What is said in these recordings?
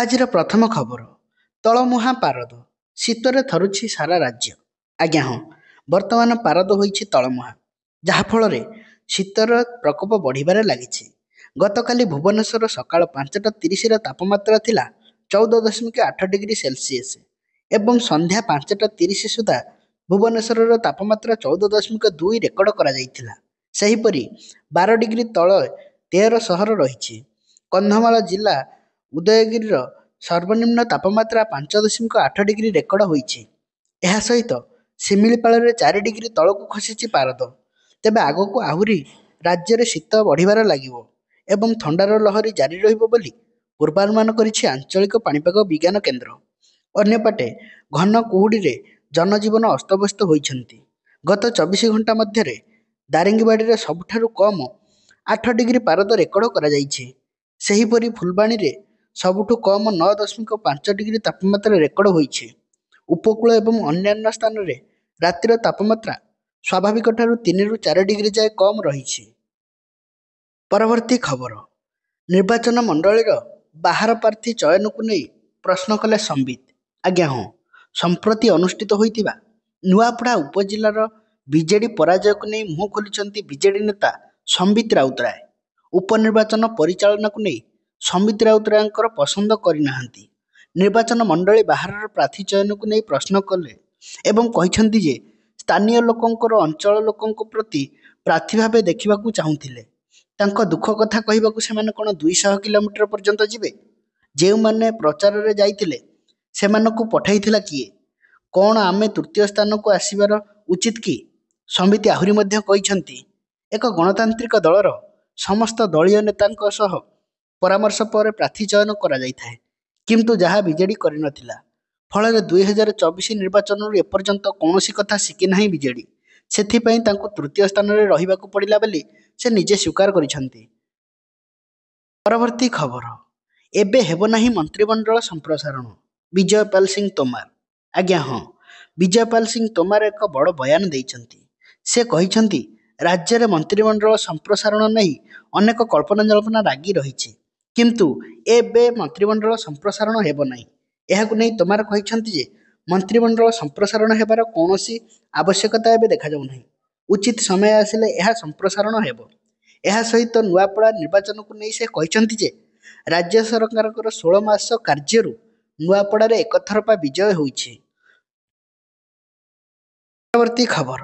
ଆଜିର ପ୍ରଥମ ଖବର। ତଳମୁହାଁ ପାରଦ, ଶୀତରେ ଥରୁଛି ସାରା ରାଜ୍ୟ। ଆଜ୍ଞା ହଁ, ବର୍ତ୍ତମାନ ପାରଦ ହୋଇଛି ତଳମୁହାଁ, ଯାହାଫଳରେ ଶୀତର ପ୍ରକୋପ ବଢ଼ିବାରେ ଲାଗିଛି। ଗତକାଲି ଭୁବନେଶ୍ୱର ସକାଳ 5ଟା 30ର ତାପମାତ୍ରା ଥିଲା 14.8 ଡିଗ୍ରୀ ସେଲସିୟସ୍ ଏବଂ ସନ୍ଧ୍ୟା 5ଟା 30 ସୁଦ୍ଧା ଭୁବନେଶ୍ୱରର ତାପମାତ୍ରା 14.2 ରେକର୍ଡ କରାଯାଇଥିଲା। ସେହିପରି 12 ଡିଗ୍ରୀ ତଳେ 13 ସହର ରହିଛି। କନ୍ଧମାଳ ଜିଲ୍ଲା ଉଦୟଗିରିର ସର୍ବନିମ୍ନ ତାପମାତ୍ରା 5.8 ଡିଗ୍ରୀ ରେକର୍ଡ ହୋଇଛି। ଏହା ସହିତ ଶିମିଳିପାଳରେ 4 ଡିଗ୍ରୀ ତଳକୁ ଖସିଛି ପାରଦ। ତେବେ ଆଗକୁ ଆହୁରି ରାଜ୍ୟରେ ଶୀତ ବଢ଼ିବାରେ ଲାଗିବ ଏବଂ ଥଣ୍ଡାର ଲହରୀ ଜାରି ରହିବ ବୋଲି ପୂର୍ବାନୁମାନ କରିଛି ଆଞ୍ଚଳିକ ପାଣିପାଗ ବିଜ୍ଞାନ କେନ୍ଦ୍ର। ଅନ୍ୟପଟେ ଘନ କୁହୁଡ଼ିରେ ଜନଜୀବନ ଅସ୍ତବ୍ୟସ୍ତ ହୋଇଛନ୍ତି। ଗତ 24 ଘଣ୍ଟା ମଧ୍ୟରେ ଦାରିଙ୍ଗିବାଡ଼ିରେ ସବୁଠାରୁ କମ୍ 8 ଡିଗ୍ରୀ ପାରଦ ରେକର୍ଡ କରାଯାଇଛି। ସେହିପରି ଫୁଲବାଣୀରେ ସବୁଠୁ କମ୍ 9.5 ଡିଗ୍ରୀ ତାପମାତ୍ରା ରେକର୍ଡ ହୋଇଛି। ଉପକୂଳ ଏବଂ ଅନ୍ୟାନ୍ୟ ସ୍ଥାନରେ ରାତିର ତାପମାତ୍ରା ସ୍ୱାଭାବିକଠାରୁ 3ରୁ 4 ଡିଗ୍ରୀ ଯାଏ କମ୍ ରହିଛି। ପରବର୍ତ୍ତୀ ଖବର। ନିର୍ବାଚନ ମଣ୍ଡଳୀର ବାହାର ପ୍ରାର୍ଥୀ ଚୟନକୁ ନେଇ ପ୍ରଶ୍ନ କଲେ ସମ୍ବିତ। ଆଜ୍ଞା ହଁ, ସମ୍ପ୍ରତି ଅନୁଷ୍ଠିତ ହୋଇଥିବା ନୂଆପଡ଼ା ଉପଜିଲ୍ଲାର ବିଜେଡି ପରାଜୟକୁ ନେଇ ମୁହଁ ଖୋଲିଛନ୍ତି ବିଜେଡି ନେତା ସମ୍ବିତ ରାଉତରାୟ। ଉପନିର୍ବାଚନ ପରିଚାଳନାକୁ ନେଇ ସମ୍ବିତ ରାଉତରାୟଙ୍କର ପସନ୍ଦ କରିନାହାନ୍ତି। ନିର୍ବାଚନ ମଣ୍ଡଳୀ ବାହାରର ପ୍ରାର୍ଥୀ ଚୟନକୁ ନେଇ ପ୍ରଶ୍ନ କଲେ ଏବଂ କହିଛନ୍ତି ଯେ ସ୍ଥାନୀୟ ଲୋକଙ୍କର ଅଞ୍ଚଳ ଲୋକଙ୍କ ପ୍ରତି ପ୍ରାର୍ଥୀ ଭାବେ ଦେଖିବାକୁ ଚାହୁଁଥିଲେ। ତାଙ୍କ ଦୁଃଖ କଥା କହିବାକୁ ସେମାନେ କ'ଣ 200 କିଲୋମିଟର ପର୍ଯ୍ୟନ୍ତ ଯିବେ? ଯେଉଁମାନେ ପ୍ରଚାରରେ ଯାଇଥିଲେ ସେମାନଙ୍କୁ ପଠାଇଥିଲା କିଏ? କ'ଣ ଆମେ ତୃତୀୟ ସ୍ଥାନକୁ ଆସିବାର ଉଚିତ କି? ସମ୍ବିତ ଆହୁରି ମଧ୍ୟ କହିଛନ୍ତି, ଏକ ଗଣତାନ୍ତ୍ରିକ ଦଳର ସମସ୍ତ ଦଳୀୟ ନେତାଙ୍କ ସହ ପରାମର୍ଶ ପରେ ପ୍ରାର୍ଥୀ ଚୟନ କରାଯାଇଥାଏ, କିନ୍ତୁ ଯାହା ବିଜେଡି କରିନଥିଲା। ଫଳରେ 2024 ନିର୍ବାଚନରୁ ଏପର୍ଯ୍ୟନ୍ତ କୌଣସି କଥା ଶିଖିନାହିଁ ବିଜେଡି। ସେଥିପାଇଁ ତାଙ୍କୁ ତୃତୀୟ ସ୍ଥାନରେ ରହିବାକୁ ପଡ଼ିଲା ବୋଲି ସେ ନିଜେ ସ୍ୱୀକାର କରିଛନ୍ତି। ପରବର୍ତ୍ତୀ ଖବର। ଏବେ ହେବ ନାହିଁ ମନ୍ତ୍ରିମଣ୍ଡଳ ସମ୍ପ୍ରସାରଣ, ବିଜୟପାଲ ସିଂହ ତୋମାର। ଆଜ୍ଞା ହଁ, ବିଜୟପାଲ ସିଂହ ତୋମାର ଏକ ବଡ଼ ବୟାନ ଦେଇଛନ୍ତି। ସେ କହିଛନ୍ତି ରାଜ୍ୟରେ ମନ୍ତ୍ରିମଣ୍ଡଳ ସମ୍ପ୍ରସାରଣ ନେଇ ଅନେକ କଳ୍ପନା ଜଳ୍ପନା ଲାଗି ରହିଛି, କିନ୍ତୁ ଏବେ ମନ୍ତ୍ରିମଣ୍ଡଳ ସମ୍ପ୍ରସାରଣ ହେବ ନାହିଁ। ଏହାକୁ ନେଇ ତୋମାର କହିଛନ୍ତି ଯେ ମନ୍ତ୍ରିମଣ୍ଡଳ ସମ୍ପ୍ରସାରଣ ହେବାର କୌଣସି ଆବଶ୍ୟକତା ଏବେ ଦେଖାଯାଉନାହିଁ। ଉଚିତ ସମୟ ଆସିଲେ ଏହା ସମ୍ପ୍ରସାରଣ ହେବ। ଏହା ସହିତ ନୂଆପଡ଼ା ନିର୍ବାଚନକୁ ନେଇ ସେ କହିଛନ୍ତି ଯେ ରାଜ୍ୟ ସରକାରଙ୍କର 16 ମାସ କାର୍ଯ୍ୟରୁ ନୂଆପଡ଼ାରେ ଏକତରଫା ବିଜୟ ହୋଇଛି। ପରବର୍ତ୍ତୀ ଖବର।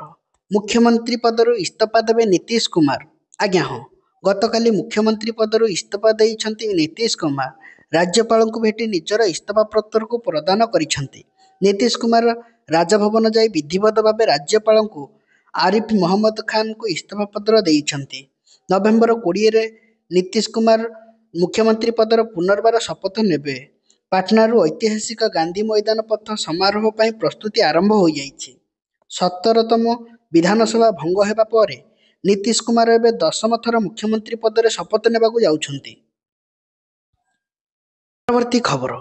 ମୁଖ୍ୟମନ୍ତ୍ରୀ ପଦରୁ ଇସ୍ତଫା ଦେବେ ନୀତିଶ କୁମାର। ଆଜ୍ଞା ହଁ, ଗତକାଲି ମୁଖ୍ୟମନ୍ତ୍ରୀ ପଦରୁ ଇସ୍ତଫା ଦେଇଛନ୍ତି ନୀତିଶ କୁମାର। ରାଜ୍ୟପାଳଙ୍କୁ ଭେଟି ନିଜର ଇସ୍ତଫା ପତ୍ରକୁ ପ୍ରଦାନ କରିଛନ୍ତି। ନୀତିଶ କୁମାର ରାଜଭବନ ଯାଇ ବିଧିବଦ୍ଧ ଭାବେ ରାଜ୍ୟପାଳଙ୍କୁ ଆରିଫ ମହମ୍ମଦ ଖାନଙ୍କୁ ଇସ୍ତଫା ପତ୍ର ଦେଇଛନ୍ତି। ନଭେମ୍ବର 20ରେ ନୀତିଶ କୁମାର ମୁଖ୍ୟମନ୍ତ୍ରୀ ପଦର ପୁନର୍ବାର ଶପଥ ନେବେ। ପାଟନାରୁ ଐତିହାସିକ ଗାନ୍ଧୀ ମଇଦାନ ପଥ ସମାରୋହ ପାଇଁ ପ୍ରସ୍ତୁତି ଆରମ୍ଭ ହୋଇଯାଇଛି। 17ତମ ବିଧାନସଭା ଭଙ୍ଗ ହେବା ପରେ ନୀତିଶ କୁମାର ଏବେ 10ମ ଥର ମୁଖ୍ୟମନ୍ତ୍ରୀ ପଦରେ ଶପଥ ନେବାକୁ ଯାଉଛନ୍ତି। ପରବର୍ତ୍ତୀ ଖବର।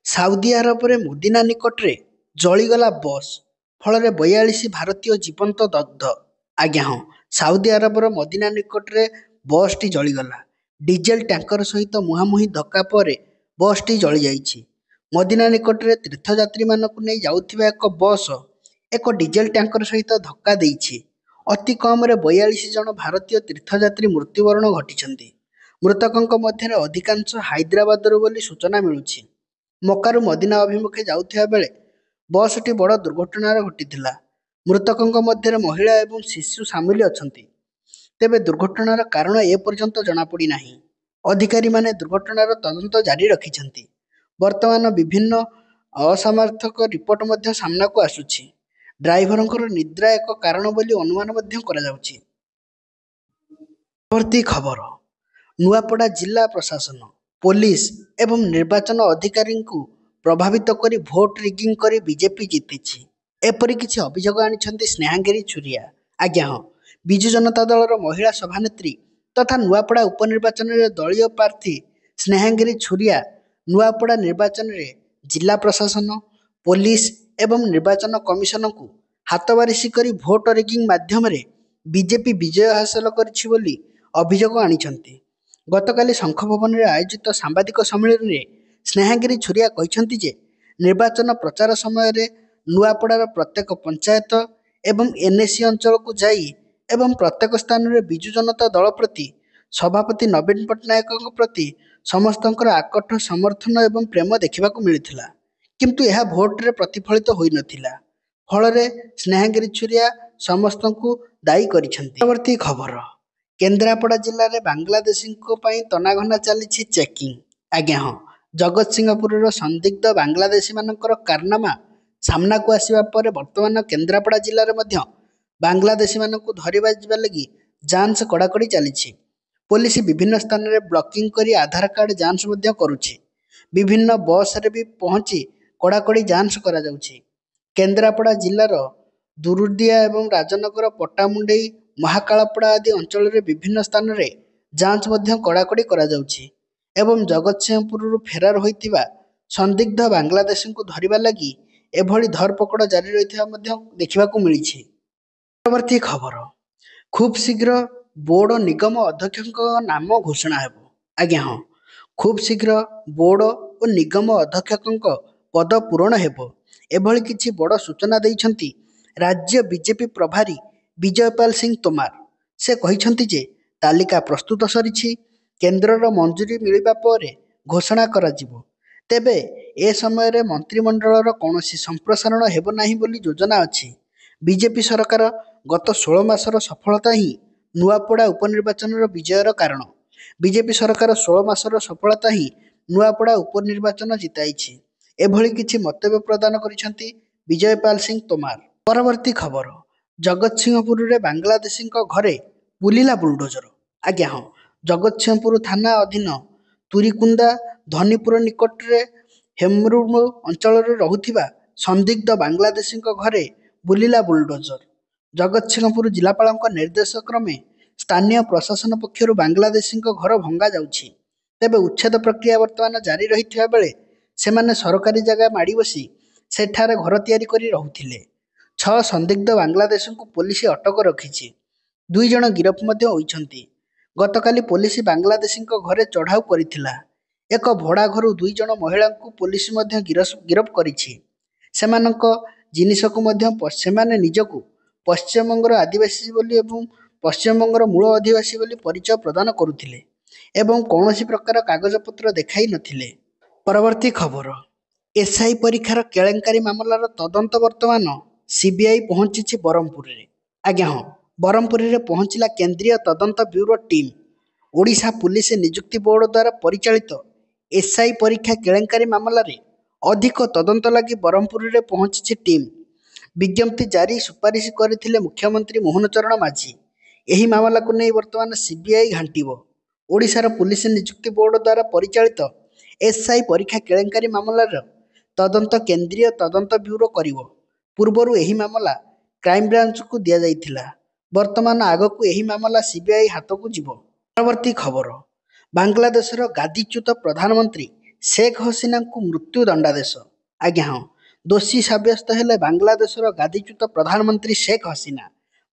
ସାଉଦି ଆରବରେ ମଦିନା ନିକଟରେ ଜଳିଗଲା ବସ୍, ଫଳରେ 42 ଭାରତୀୟ ଜୀବନ୍ତ ଦଗ୍ଧ। ଆଜ୍ଞା ହଁ, ସାଉଦି ଆରବର ମଦିନା ନିକଟରେ ବସ୍ଟି ଜଳିଗଲା। ଡିଜେଲ ଟ୍ୟାଙ୍କର ସହିତ ମୁହାଁମୁହିଁ ଧକ୍କା ପରେ ବସ୍ଟି ଜଳିଯାଇଛି। ମଦିନା ନିକଟରେ ତୀର୍ଥଯାତ୍ରୀମାନଙ୍କୁ ନେଇ ଯାଉଥିବା ଏକ ବସ୍ ଏକ ଡିଜେଲ ଟ୍ୟାଙ୍କର ସହିତ ଧକ୍କା ଦେଇଛି। ଅତି କମରେ 42 ଜଣ ଭାରତୀୟ ତୀର୍ଥଯାତ୍ରୀ ମୃତ୍ୟୁବରଣ ଘଟିଛନ୍ତି। ମୃତକଙ୍କ ମଧ୍ୟରେ ଅଧିକାଂଶ ହାଇଦ୍ରାବାଦରୁ ବୋଲି ସୂଚନା ମିଳୁଛି। ମକ୍କାରୁ ମଦିନା ଅଭିମୁଖେ ଯାଉଥିବା ବେଳେ ବସ୍ଟି ବଡ଼ ଦୁର୍ଘଟଣାରେ ଘଟିଥିଲା। ମୃତକଙ୍କ ମଧ୍ୟରେ ମହିଳା ଏବଂ ଶିଶୁ ସାମିଲ ଅଛନ୍ତି। ତେବେ ଦୁର୍ଘଟଣାର କାରଣ ଏପର୍ଯ୍ୟନ୍ତ ଜଣାପଡ଼ିନାହିଁ। ଅଧିକାରୀମାନେ ଦୁର୍ଘଟଣାର ତଦନ୍ତ ଜାରି ରଖିଛନ୍ତି। ବର୍ତ୍ତମାନ ବିଭିନ୍ନ ଅସମର୍ଥକ ରିପୋର୍ଟ ମଧ୍ୟ ସାମ୍ନାକୁ ଆସୁଛି। ଡ୍ରାଇଭରଙ୍କର ନିଦ୍ରା ଏକ କାରଣ ବୋଲି ଅନୁମାନ ମଧ୍ୟ କରାଯାଉଛି। ପରବର୍ତ୍ତୀ ଖବର। ନୂଆପଡ଼ା ଜିଲ୍ଲା ପ୍ରଶାସନ, ପୋଲିସ ଏବଂ ନିର୍ବାଚନ ଅଧିକାରୀଙ୍କୁ ପ୍ରଭାବିତ କରି ଭୋଟ ରିଗିଂ କରି ବିଜେପି ଜିତିଛି, ଏପରି କିଛି ଅଭିଯୋଗ ଆଣିଛନ୍ତି ସ୍ନେହାଙ୍ଗିରି ଛୁରିଆ। ଆଜ୍ଞା ହଁ, ବିଜୁ ଜନତା ଦଳର ମହିଳା ସଭାନେତ୍ରୀ ତଥା ନୂଆପଡ଼ା ଉପନିର୍ବାଚନରେ ଦଳୀୟ ପ୍ରାର୍ଥୀ ସ୍ନେହାଙ୍ଗିରି ଛୁରିଆ ନୂଆପଡ଼ା ନିର୍ବାଚନରେ ଜିଲ୍ଲା ପ୍ରଶାସନ, ପୋଲିସ ଏବଂ ନିର୍ବାଚନ କମିଶନଙ୍କୁ ହାତବାରିସି କରି ଭୋଟ ରିଗିଂ ମାଧ୍ୟମରେ ବିଜେପି ବିଜୟ ହାସଲ କରିଛି ବୋଲି ଅଭିଯୋଗ ଆଣିଛନ୍ତି। ଗତକାଲି ଶଙ୍ଖ ଭବନରେ ଆୟୋଜିତ ସାମ୍ବାଦିକ ସମ୍ମିଳନୀରେ ସ୍ନେହାଗିରି ଛୁରିଆ କହିଛନ୍ତି ଯେ ନିର୍ବାଚନ ପ୍ରଚାର ସମୟରେ ନୂଆପଡ଼ାର ପ୍ରତ୍ୟେକ ପଞ୍ଚାୟତ ଏବଂ ଏନ୍ଏସି ଅଞ୍ଚଳକୁ ଯାଇ ଏବଂ ପ୍ରତ୍ୟେକ ସ୍ଥାନରେ ବିଜୁ ଜନତା ଦଳ ପ୍ରତି ସଭାପତି ନବୀନ ପଟ୍ଟନାୟକଙ୍କ ପ୍ରତି ସମସ୍ତଙ୍କର ଆକଟ ସମର୍ଥନ ଏବଂ ପ୍ରେମ ଦେଖିବାକୁ ମିଳିଥିଲା। କିନ୍ତୁ ଏହା ଭୋଟରେ ପ୍ରତିଫଳିତ ହୋଇନଥିଲା। ଫଳରେ ସ୍ନେହାଗିରି ଛୁରିଆ ସମସ୍ତଙ୍କୁ ଦାୟୀ କରିଛନ୍ତି। ପରବର୍ତ୍ତୀ ଖବର, କେନ୍ଦ୍ରାପଡ଼ା ଜିଲ୍ଲାରେ ବାଂଲାଦେଶୀଙ୍କ ପାଇଁ ତନାଘନା ଚାଲିଛି ଚେକିଂ। ଆଜ୍ଞା ହଁ, ଜଗତସିଂହପୁରର ସନ୍ଦିଗ୍ଧ ବାଂଲାଦେଶୀମାନଙ୍କର କାରନାମା ସାମ୍ନାକୁ ଆସିବା ପରେ ବର୍ତ୍ତମାନ କେନ୍ଦ୍ରାପଡ଼ା ଜିଲ୍ଲାରେ ମଧ୍ୟ ବାଂଲାଦେଶୀମାନଙ୍କୁ ଧରିବା ଯିବା ଲାଗି ଯାଞ୍ଚ କଡ଼ାକଡ଼ି ଚାଲିଛି। ପୋଲିସ ବିଭିନ୍ନ ସ୍ଥାନରେ ବ୍ଲକିଂ କରି ଆଧାର କାର୍ଡ ଯାଞ୍ଚ ମଧ୍ୟ କରୁଛି। ବିଭିନ୍ନ ବସ୍ରେ ବି ପହଞ୍ଚି କଡ଼ାକଡ଼ି ଯାଞ୍ଚ କରାଯାଉଛି। କେନ୍ଦ୍ରାପଡ଼ା ଜିଲ୍ଲାର ଦୁରୁଦିଆ ଏବଂ ରାଜନଗର, ପଟ୍ଟାମୁଣ୍ଡେଇ, ମହାକାଳପଡ଼ା ଆଦି ଅଞ୍ଚଳରେ ବିଭିନ୍ନ ସ୍ଥାନରେ ଯାଞ୍ଚ ମଧ୍ୟ କଡ଼ାକଡ଼ି କରାଯାଉଛି ଏବଂ ଜଗତସିଂହପୁରରୁ ଫେରାର ହୋଇଥିବା ସନ୍ଦିଗ୍ଧ ବାଂଲାଦେଶୀଙ୍କୁ ଧରିବା ଲାଗି ଏଭଳି ଧରପକଡ଼ ଜାରି ରହିଥିବା ମଧ୍ୟ ଦେଖିବାକୁ ମିଳିଛି। ପରବର୍ତ୍ତୀ ଖବର, ଖୁବ୍ ଶୀଘ୍ର ବୋର୍ଡ ନିଗମ ଅଧ୍ୟକ୍ଷଙ୍କ ନାମ ଘୋଷଣା ହେବ। ଆଜ୍ଞା ହଁ, ଖୁବ୍ ଶୀଘ୍ର ବୋର୍ଡ ଓ ନିଗମ ଅଧ୍ୟକ୍ଷଙ୍କ ପଦ ପୂରଣ ହେବ। ଏଭଳି କିଛି ବଡ଼ ସୂଚନା ଦେଇଛନ୍ତି ରାଜ୍ୟ ବିଜେପି ପ୍ରଭାରୀ ବିଜୟପାଲ ସିଂ ତୋମାର। ସେ କହିଛନ୍ତି ଯେ ତାଲିକା ପ୍ରସ୍ତୁତ ସରିଛି, କେନ୍ଦ୍ରର ମଞ୍ଜୁରୀ ମିଳିବା ପରେ ଘୋଷଣା କରାଯିବ। ତେବେ ଏ ସମୟରେ ମନ୍ତ୍ରିମଣ୍ଡଳର କୌଣସି ସମ୍ପ୍ରସାରଣ ହେବ ନାହିଁ ବୋଲି ଯୋଜନା ଅଛି। ବିଜେପି ସରକାର ଗତ 16 ମାସର ସଫଳତା ହିଁ ନୂଆପଡ଼ା ଉପନିର୍ବାଚନର ବିଜୟର କାରଣ। ବିଜେପି ସରକାର 16 ମାସର ସଫଳତା ହିଁ ନୂଆପଡ଼ା ଉପନିର୍ବାଚନ ଜିତାଇଛି। ଏଭଳି କିଛି ମନ୍ତବ୍ୟ ପ୍ରଦାନ କରିଛନ୍ତି ବିଜୟପାଲ ସିଂ ତୋମାର। ପରବର୍ତ୍ତୀ ଖବର, ଜଗତସିଂହପୁରରେ ବାଂଲାଦେଶୀଙ୍କ ଘରେ ବୁଲିଲା ବୁଲଡୋଜର। ଆଜ୍ଞା ହଁ, ଜଗତସିଂହପୁର ଥାନା ଅଧୀନ ତୁରିକୁନ୍ଦା ଧନୀପୁର ନିକଟରେ ହେମରୁମ ଅଞ୍ଚଳରେ ରହୁଥିବା ସନ୍ଦିଗ୍ଧ ବାଂଲାଦେଶୀଙ୍କ ଘରେ ବୁଲିଲା ବୁଲଡୋଜର। ଜଗତସିଂହପୁର ଜିଲ୍ଲାପାଳଙ୍କ ନିର୍ଦ୍ଦେଶ କ୍ରମେ ସ୍ଥାନୀୟ ପ୍ରଶାସନ ପକ୍ଷରୁ ବାଂଲାଦେଶୀଙ୍କ ଘର ଭଙ୍ଗା ଯାଉଛି। ତେବେ ଉଚ୍ଛେଦ ପ୍ରକ୍ରିୟା ବର୍ତ୍ତମାନ ଜାରି ରହିଥିବା ବେଳେ ସେମାନେ ସରକାରୀ ଜାଗା ମାଡ଼ି ବସି ସେଠାରେ ଘର ତିଆରି କରି ରହୁଥିଲେ। 6 ସନ୍ଦିଗ୍ଧ ବାଂଲାଦେଶୀଙ୍କୁ ପୋଲିସ ଅଟକ ରଖିଛି। 2 ଜଣ ଗିରଫ ମଧ୍ୟ ହୋଇଛନ୍ତି। ଗତକାଲି ପୋଲିସ ବାଂଲାଦେଶୀଙ୍କ ଘରେ ଚଢ଼ାଉ କରିଥିଲା। ଏକ ଭଡ଼ା ଘରୁ 2 ଜଣ ମହିଳାଙ୍କୁ ପୋଲିସ ମଧ୍ୟ ଗିରଫ କରିଛି। ସେମାନଙ୍କ ଜିନିଷକୁ ମଧ୍ୟ ସେମାନେ ନିଜକୁ ପଶ୍ଚିମବଙ୍ଗର ଆଦିବାସୀ ବୋଲି ଏବଂ ପଶ୍ଚିମବଙ୍ଗର ମୂଳ ଅଧିବାସୀ ବୋଲି ପରିଚୟ ପ୍ରଦାନ କରୁଥିଲେ ଏବଂ କୌଣସି ପ୍ରକାର କାଗଜପତ୍ର ଦେଖାଇ ନଥିଲେ। ପରବର୍ତ୍ତୀ ଖବର, ଏସ୍ଆଇ ପରୀକ୍ଷାର କେଳେଙ୍କାରୀ ମାମଲାର ତଦନ୍ତ ବର୍ତ୍ତମାନ ସିବିଆଇ ପହଞ୍ଚିଛି ବ୍ରହ୍ମପୁରରେ। ଆଜ୍ଞା ହଁ, ବ୍ରହ୍ମପୁରରେ ପହଞ୍ଚିଲା କେନ୍ଦ୍ରୀୟ ତଦନ୍ତ ବ୍ୟୁରୋ ଟିମ୍। ଓଡ଼ିଶା ପୁଲିସ ନିଯୁକ୍ତି ବୋର୍ଡ ଦ୍ୱାରା ପରିଚାଳିତ ଏସ୍ଆଇ ପରୀକ୍ଷା କେଳେଙ୍କାରୀ ମାମଲାରେ ଅଧିକ ତଦନ୍ତ ଲାଗି ବ୍ରହ୍ମପୁରରେ ପହଞ୍ଚିଛି ଟିମ୍। ବିଜ୍ଞପ୍ତି ଜାରି ସୁପାରିଶ କରିଥିଲେ ମୁଖ୍ୟମନ୍ତ୍ରୀ ମୋହନ ଚରଣ ମାଝୀ। ଏହି ମାମଲାକୁ ନେଇ ବର୍ତ୍ତମାନ ସିବିଆଇ ଘାଣ୍ଟିବ। ଓଡ଼ିଶାର ପୁଲିସ ନିଯୁକ୍ତି ବୋର୍ଡ ଦ୍ୱାରା ପରିଚାଳିତ ଏସ୍ଆଇ ପରୀକ୍ଷା କେଳେଙ୍କାରୀ ମାମଲାର ତଦନ୍ତ କେନ୍ଦ୍ରୀୟ ତଦନ୍ତ ବ୍ୟୁରୋ କରିବ। ପୂର୍ବରୁ ଏହି ମାମଲା କ୍ରାଇମବ୍ରାଞ୍ଚକୁ ଦିଆଯାଇଥିଲା। ବର୍ତ୍ତମାନ ଆଗକୁ ଏହି ମାମଲା ସିବିଆଇ ହାତକୁ ଯିବ। ପରବର୍ତ୍ତୀ ଖବର, ବାଂଲାଦେଶର ଗାଦିଚ୍ୟୁତ ପ୍ରଧାନମନ୍ତ୍ରୀ ଶେଖ୍ ହସିନାଙ୍କୁ ମୃତ୍ୟୁ ଦଣ୍ଡାଦେଶ। ଆଜ୍ଞା ହଁ, ଦୋଷୀ ସାବ୍ୟସ୍ତ ହେଲେ ବାଂଲାଦେଶର ଗାଦିଚ୍ୟୁତ ପ୍ରଧାନମନ୍ତ୍ରୀ ଶେଖ୍ ହସିନା।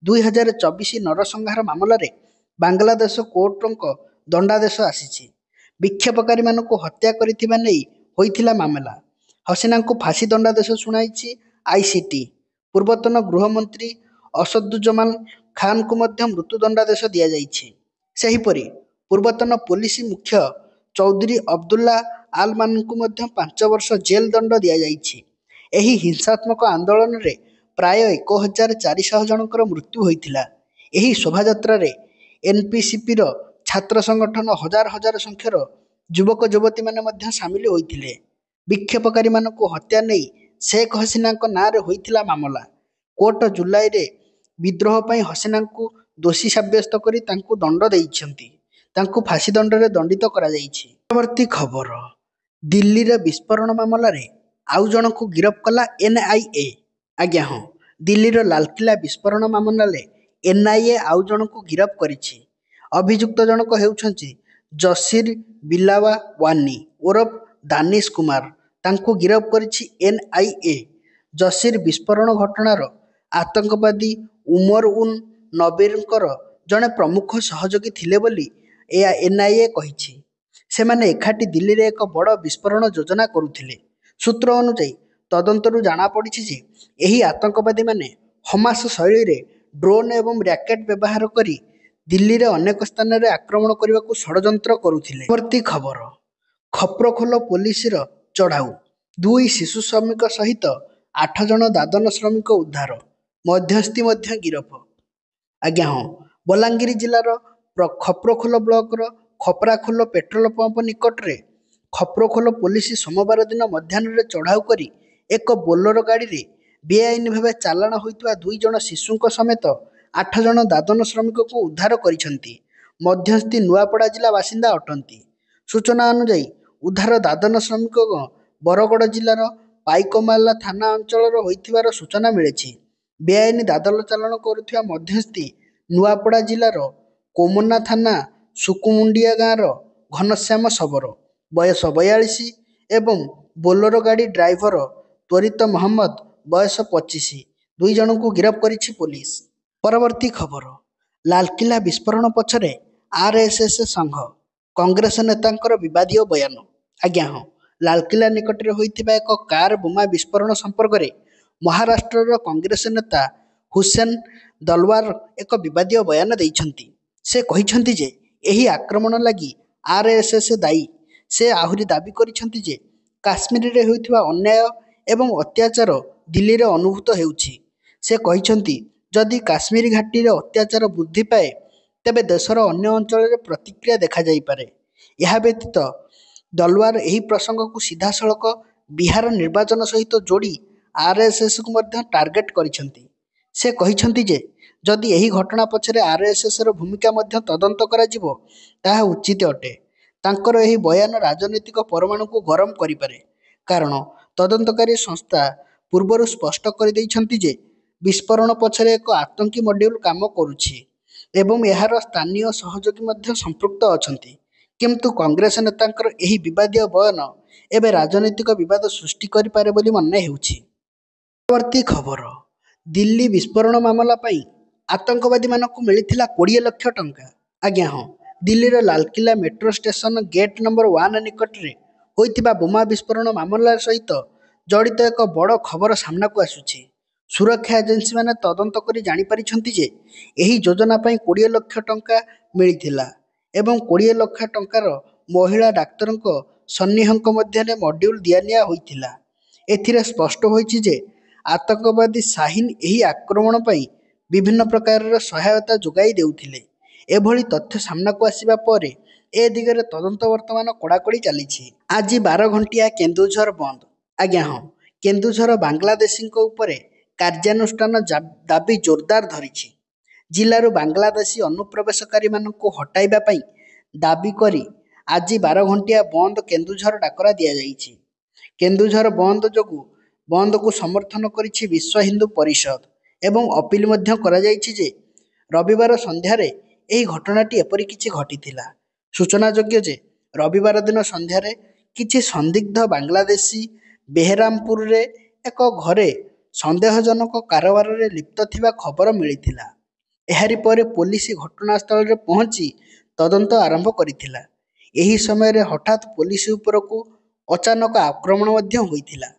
2024 ନରସଂହାର ମାମଲାରେ ବାଂଲାଦେଶ କୋର୍ଟଙ୍କ ଦଣ୍ଡାଦେଶ ଆସିଛି। ବିକ୍ଷୋଭକାରୀମାନଙ୍କୁ ହତ୍ୟା କରିଥିବା ନେଇ ହୋଇଥିଲା ମାମଲା। ହସିନାଙ୍କୁ ଫାଶୀ ଦଣ୍ଡାଦେଶ ଶୁଣାଇଛି ଆଇସିଟି। ପୂର୍ବତନ ଗୃହମନ୍ତ୍ରୀ ଅସଦୁଜ୍ଜମାନ ଖାନଙ୍କୁ ମଧ୍ୟ ମୃତ୍ୟୁ ଦଣ୍ଡାଦେଶ ଦିଆଯାଇଛି। ସେହିପରି ପୂର୍ବତନ ପୋଲିସ ମୁଖ୍ୟ ଚୌଧୁରୀ ଅବଦୁଲ୍ଲା ଆଲମାନଙ୍କୁ ମଧ୍ୟ 5 ବର୍ଷ ଜେଲ ଦଣ୍ଡ ଦିଆଯାଇଛି। ଏହି ହିଂସାତ୍ମକ ଆନ୍ଦୋଳନରେ ପ୍ରାୟ 1400 ଜଣଙ୍କର ମୃତ୍ୟୁ ହୋଇଥିଲା। ଏହି ଶୋଭାଯାତ୍ରାରେ ଏନ୍ପିସିପିର ଛାତ୍ର ସଂଗଠନ ହଜାର ହଜାର ସଂଖ୍ୟାର ଯୁବକ ଯୁବତୀମାନେ ମଧ୍ୟ ସାମିଲ ହୋଇଥିଲେ। ବିକ୍ଷୋଭକାରୀମାନଙ୍କୁ ହତ୍ୟା ନେଇ ଶେଖ୍ ହସିନାଙ୍କ ନାଁରେ ହୋଇଥିଲା ମାମଲା। କୋର୍ଟ ଜୁଲାଇରେ ବିଦ୍ରୋହ ପାଇଁ ହସିନାଙ୍କୁ ଦୋଷୀ ସାବ୍ୟସ୍ତ କରି ତାଙ୍କୁ ଦଣ୍ଡ ଦେଇଛନ୍ତି। ତାଙ୍କୁ ଫାଶୀ ଦଣ୍ଡରେ ଦଣ୍ଡିତ କରାଯାଇଛି। ପରବର୍ତ୍ତୀ ଖବର, ଦିଲ୍ଲୀର ବିସ୍ଫୋରଣ ମାମଲାରେ ଆଉ ଜଣଙ୍କୁ ଗିରଫ କଲା ଏନ୍ଆଇଏ। ଆଜ୍ଞା ହଁ, ଦିଲ୍ଲୀର ଲାଲକିଲ୍ଲା ବିସ୍ଫୋରଣ ମାମଲାରେ ଏନ୍ଆଇଏ ଆଉ ଜଣଙ୍କୁ ଗିରଫ କରିଛି। ଅଭିଯୁକ୍ତ ଜଣକ ହେଉଛନ୍ତି ଜସିର ବିଲାୱା ୱାନି ଓରଫ ଦାନିଶ କୁମାର। ତାଙ୍କୁ ଗିରଫ କରିଛି ଏନ୍ଆଇଏ। ଜସିର ବିସ୍ଫୋରଣ ଘଟଣାର ଆତଙ୍କବାଦୀ ଉମର ଉନ୍ ନବୀରଙ୍କର ଜଣେ ପ୍ରମୁଖ ସହଯୋଗୀ ଥିଲେ ବୋଲି ଏନ୍ଆଇଏ କହିଛି। ସେମାନେ ଏକାଠି ଦିଲ୍ଲୀରେ ଏକ ବଡ଼ ବିସ୍ଫୋରଣ ଯୋଜନା କରୁଥିଲେ। ସୂତ୍ର ଅନୁଯାୟୀ ତଦନ୍ତରୁ ଜଣାପଡ଼ିଛି ଯେ ଏହି ଆତଙ୍କବାଦୀମାନେ ହମାସ ଶୈଳୀରେ ଡ୍ରୋନ୍ ଏବଂ ର୍ୟାକେଟ୍ ବ୍ୟବହାର କରି ଦିଲ୍ଲୀରେ ଅନେକ ସ୍ଥାନରେ ଆକ୍ରମଣ କରିବାକୁ ଷଡ଼ଯନ୍ତ୍ର କରୁଥିଲେ। ପରବର୍ତ୍ତୀ ଖବର, ଖପ୍ରଖୋଲ ପୋଲିସର ଚଢ଼ାଉ, 2 ଶିଶୁ ଶ୍ରମିକ ସହିତ 8 ଜଣ ଦାଦନ ଶ୍ରମିକ ଉଦ୍ଧାର, ମଧ୍ୟସ୍ଥି ମଧ୍ୟ ଗିରଫ। ଆଜ୍ଞା ହଁ, ବଲାଙ୍ଗୀର ଜିଲ୍ଲାର ଖପ୍ରଖୋଲ ବ୍ଲକର ଖପ୍ରାଖୋଲ ପେଟ୍ରୋଲ ପମ୍ପ ନିକଟରେ ଖପ୍ରଖୋଲ ପୋଲିସ ସୋମବାର ଦିନ ମଧ୍ୟାହ୍ନରେ ଚଢ଼ାଉ କରି ଏକ ବୋଲେରୋ ଗାଡ଼ିରେ ବେଆଇନ ଭାବେ ଚାଲାଣ ହୋଇଥିବା 2 ଜଣ ଶିଶୁଙ୍କ ସମେତ 8 ଜଣ ଦାଦନ ଶ୍ରମିକଙ୍କୁ ଉଦ୍ଧାର କରିଛନ୍ତି। ମଧ୍ୟସ୍ଥି ନୂଆପଡ଼ା ଜିଲ୍ଲା ବାସିନ୍ଦା ଅଟନ୍ତି। ସୂଚନା ଅନୁଯାୟୀ ଉଦ୍ଧାର ଦାଦନ ଶ୍ରମିକ ବରଗଡ଼ ଜିଲ୍ଲାର ପାଇକମାଲା ଥାନା ଅଞ୍ଚଳର ହୋଇଥିବାର ସୂଚନା ମିଳିଛି। ବେଆଇନ ଦାଦନ ଚାଲାଣ କରୁଥିବା ମଧ୍ୟସ୍ଥି ନୂଆପଡ଼ା ଜିଲ୍ଲାର କୋମନା ଥାନା ସୁକୁମୁଣ୍ଡିଆ ଗାଁର ଘନଶ୍ୟାମ ଶବର, ବୟସ 42 ଏବଂ ବୋଲେରୋ ଗାଡ଼ି ଡ୍ରାଇଭର ତ୍ୱରିତ ମହମ୍ମଦ, ବୟସ 25, 2 ଜଣଙ୍କୁ ଗିରଫ କରିଛି ପୋଲିସ। ପରବର୍ତ୍ତୀ ଖବର, ଲାଲକିଲ୍ଲା ବିସ୍ଫୋରଣ ପଛରେ ଆର୍ଏସ୍ଏସ୍ ସଂଘ, କଂଗ୍ରେସ ନେତାଙ୍କର ବିବାଦୀୟ ବୟାନ। ଆଜ୍ଞା ହଁ, ଲାଲକିଲ୍ଲା ନିକଟରେ ହୋଇଥିବା ଏକ କାର ବୋମା ବିସ୍ଫୋରଣ ସମ୍ପର୍କରେ ମହାରାଷ୍ଟ୍ରର କଂଗ୍ରେସ ନେତା ହୁସେନ ଦଲୱାର ଏକ ବିବାଦୀୟ ବୟାନ ଦେଇଛନ୍ତି। ସେ କହିଛନ୍ତି ଯେ ଏହି ଆକ୍ରମଣ ଲାଗି ଆର୍ଏସ୍ଏସ୍ ଦାୟୀ। ସେ ଆହୁରି ଦାବି କରିଛନ୍ତି ଯେ କାଶ୍ମୀରରେ ହେଉଥିବା ଅନ୍ୟାୟ ଏବଂ ଅତ୍ୟାଚାର ଦିଲ୍ଲୀରେ ଅନୁଭୂତ ହେଉଛି। ସେ କହିଛନ୍ତି ଯଦି କାଶ୍ମୀର ଘାଟିରେ ଅତ୍ୟାଚାର ବୃଦ୍ଧି ପାଏ ତେବେ ଦେଶର ଅନ୍ୟ ଅଞ୍ଚଳରେ ପ୍ରତିକ୍ରିୟା ଦେଖାଯାଇପାରେ। ଏହା ବ୍ୟତୀତ ଦଲୱାର ଏହି ପ୍ରସଙ୍ଗକୁ ସିଧାସଳଖ ବିହାର ନିର୍ବାଚନ ସହିତ ଯୋଡ଼ି ଆର୍ଏସ୍ଏସ୍କୁ ମଧ୍ୟ ଟାର୍ଗେଟ କରିଛନ୍ତି। ସେ କହିଛନ୍ତି ଯେ ଯଦି ଏହି ଘଟଣା ପଛରେ ଆର୍ଏସ୍ଏସ୍ର ଭୂମିକା ମଧ୍ୟ ତଦନ୍ତ କରାଯିବ ତାହା ଉଚିତ ଅଟେ। ତାଙ୍କର ଏହି ବୟାନ ରାଜନୈତିକ ପରମାଣୁକୁ ଗରମ କରିପାରେ, କାରଣ ତଦନ୍ତକାରୀ ସଂସ୍ଥା ପୂର୍ବରୁ ସ୍ପଷ୍ଟ କରିଦେଇଛନ୍ତି ଯେ ବିସ୍ଫୋରଣ ପଛରେ ଏକ ଆତଙ୍କୀ ମଡ୍ୟୁଲ କାମ କରୁଛି ଏବଂ ଏହାର ସ୍ଥାନୀୟ ସହଯୋଗୀ ମଧ୍ୟ ସମ୍ପୃକ୍ତ ଅଛନ୍ତି। କିନ୍ତୁ କଂଗ୍ରେସ ନେତାଙ୍କର ଏହି ବିବାଦୀୟ ବୟାନ ଏବେ ରାଜନୈତିକ ବିବାଦ ସୃଷ୍ଟି କରିପାରେ ବୋଲି ମନେ ହେଉଛି। ପରବର୍ତ୍ତୀ ଖବର, ଦିଲ୍ଲୀ ବିସ୍ଫୋରଣ ମାମଲା ପାଇଁ ଆତଙ୍କବାଦୀମାନଙ୍କୁ ମିଳିଥିଲା 20 ଲକ୍ଷ ଟଙ୍କା। ଆଜ୍ଞା ହଁ, ଦିଲ୍ଲୀର Lal Qila metro station gate number 1 ନିକଟରେ ହୋଇଥିବା ବୋମା ବିସ୍ଫୋରଣ ମାମଲା ସହିତ ଜଡ଼ିତ ଏକ ବଡ଼ ଖବର ସାମ୍ନାକୁ ଆସୁଛି। ସୁରକ୍ଷା ଏଜେନ୍ସିମାନେ ତଦନ୍ତ କରି ଜାଣିପାରିଛନ୍ତି ଯେ ଏହି ଯୋଜନା ପାଇଁ 20 ଲକ୍ଷ ଟଙ୍କା ମିଳିଥିଲା ଏବଂ 20 ଲକ୍ଷ ଟଙ୍କାର ମହିଳା ଡାକ୍ତରଙ୍କ ସନ୍ନିହଙ୍କ ମଧ୍ୟରେ ମଡ୍ୟୁଲ ଦିଆନିଆ ହୋଇଥିଲା। ଏଥିରେ ସ୍ପଷ୍ଟ ହୋଇଛି ଯେ ଆତଙ୍କବାଦୀ ଶାହିନ ଏହି ଆକ୍ରମଣ ପାଇଁ ବିଭିନ୍ନ ପ୍ରକାରର ସହାୟତା ଯୋଗାଇ ଦେଉଥିଲେ। ଏଭଳି ତଥ୍ୟ ସାମ୍ନାକୁ ଆସିବା ପରେ ଏ ଦିଗରେ ତଦନ୍ତ ବର୍ତ୍ତମାନ କଡ଼ାକଡ଼ି ଚାଲିଛି। ଆଜି 12 ଘଣ୍ଟିଆ କେନ୍ଦୁଝର ବନ୍ଦ। ଆଜ୍ଞା ହଁ, କେନ୍ଦୁଝର ବାଂଲାଦେଶୀଙ୍କ ଉପରେ କାର୍ଯ୍ୟାନୁଷ୍ଠାନ ଦାବି ଜୋରଦାର ଧରିଛି। ଜିଲ୍ଲାରୁ ବାଂଲାଦେଶୀ ଅନୁପ୍ରବେଶକାରୀମାନଙ୍କୁ ହଟାଇବା ପାଇଁ ଦାବି କରି ଆଜି 12 ଘଣ୍ଟିଆ ବନ୍ଦ କେନ୍ଦୁଝର ଡାକରା ଦିଆଯାଇଛି। କେନ୍ଦୁଝର ବନ୍ଦ ଯୋଗୁଁ ବନ୍ଦକୁ ସମର୍ଥନ କରିଛି ବିଶ୍ୱ ହିନ୍ଦୁ ପରିଷଦ ଏବଂ ଅପିଲ ମଧ୍ୟ କରାଯାଇଛି ଯେ ରବିବାର ସନ୍ଧ୍ୟାରେ ଏହି ଘଟଣାଟି ଏପରି କିଛି ଘଟିଥିଲା। ସୂଚନାଯୋଗ୍ୟ ଯେ ରବିବାର ଦିନ ସନ୍ଧ୍ୟାରେ କିଛି ସନ୍ଦିଗ୍ଧ ବାଂଲାଦେଶୀ ବେହେରାମପୁରରେ ଏକ ଘରେ ସନ୍ଦେହଜନକ କାରବାରରେ ଲିପ୍ତ ଥିବା ଖବର ମିଳିଥିଲା। ଏହାରି ପରେ ପୋଲିସ ଘଟଣାସ୍ଥଳରେ ପହଞ୍ଚି ତଦନ୍ତ ଆରମ୍ଭ କରିଥିଲା। ଏହି ସମୟରେ ହଠାତ୍ ପୋଲିସ ଉପରକୁ ଅଚାନକ ଆକ୍ରମଣ ମଧ୍ୟ ହୋଇଥିଲା।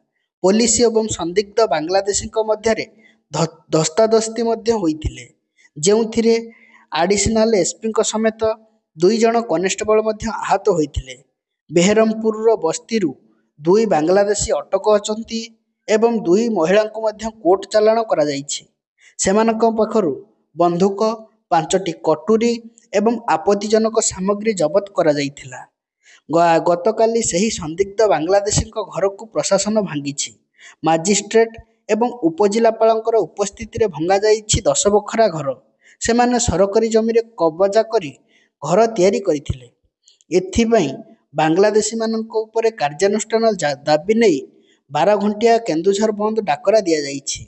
ପୋଲିସ ଏବଂ ସନ୍ଦିଗ୍ଧ ବାଂଲାଦେଶୀଙ୍କ ମଧ୍ୟରେ ଧସ୍ତାଧସ୍ତି ମଧ୍ୟ ହୋଇଥିଲେ, ଯେଉଁଥିରେ ଆଡିସନାଲ ଏସ୍ପିଙ୍କ ସମେତ 2 ଜଣ କନେଷ୍ଟବଳ ମଧ୍ୟ ଆହତ ହୋଇଥିଲେ। ବେହେରମପୁରର ବସ୍ତିରୁ 2 ବାଂଲାଦେଶୀ ଅଟକ ଅଛନ୍ତି ଏବଂ 2 ମହିଳାଙ୍କୁ ମଧ୍ୟ କୋର୍ଟ ଚାଲାଣ କରାଯାଇଛି। ସେମାନଙ୍କ ପାଖରୁ ବନ୍ଧୁକ, 5ଟି କଟୁରୀ ଏବଂ ଆପତ୍ତିଜନକ ସାମଗ୍ରୀ ଜବତ କରାଯାଇଥିଲା। ଗତକାଲି ସେହି ସନ୍ଦିଗ୍ଧ ବାଂଲାଦେଶୀଙ୍କ ଘରକୁ ପ୍ରଶାସନ ଭାଙ୍ଗିଛି। ମାଜିଷ୍ଟ୍ରେଟ ଏବଂ ଉପଜିଲ୍ଲାପାଳଙ୍କର ଉପସ୍ଥିତିରେ ଭଙ୍ଗାଯାଇଛି 10 ବଖରା ଘର। ସେମାନେ ସରକାରୀ ଜମିରେ କବଜା କରି ଘର ତିଆରି କରିଥିଲେ। ଏଥିପାଇଁ ବାଂଲାଦେଶୀମାନଙ୍କ ଉପରେ କାର୍ଯ୍ୟାନୁଷ୍ଠାନ ଦାବି ନେଇ 12 ଘଣ୍ଟିଆ କେନ୍ଦୁଝର ବନ୍ଦ ଡାକରା ଦିଆଯାଇଛି।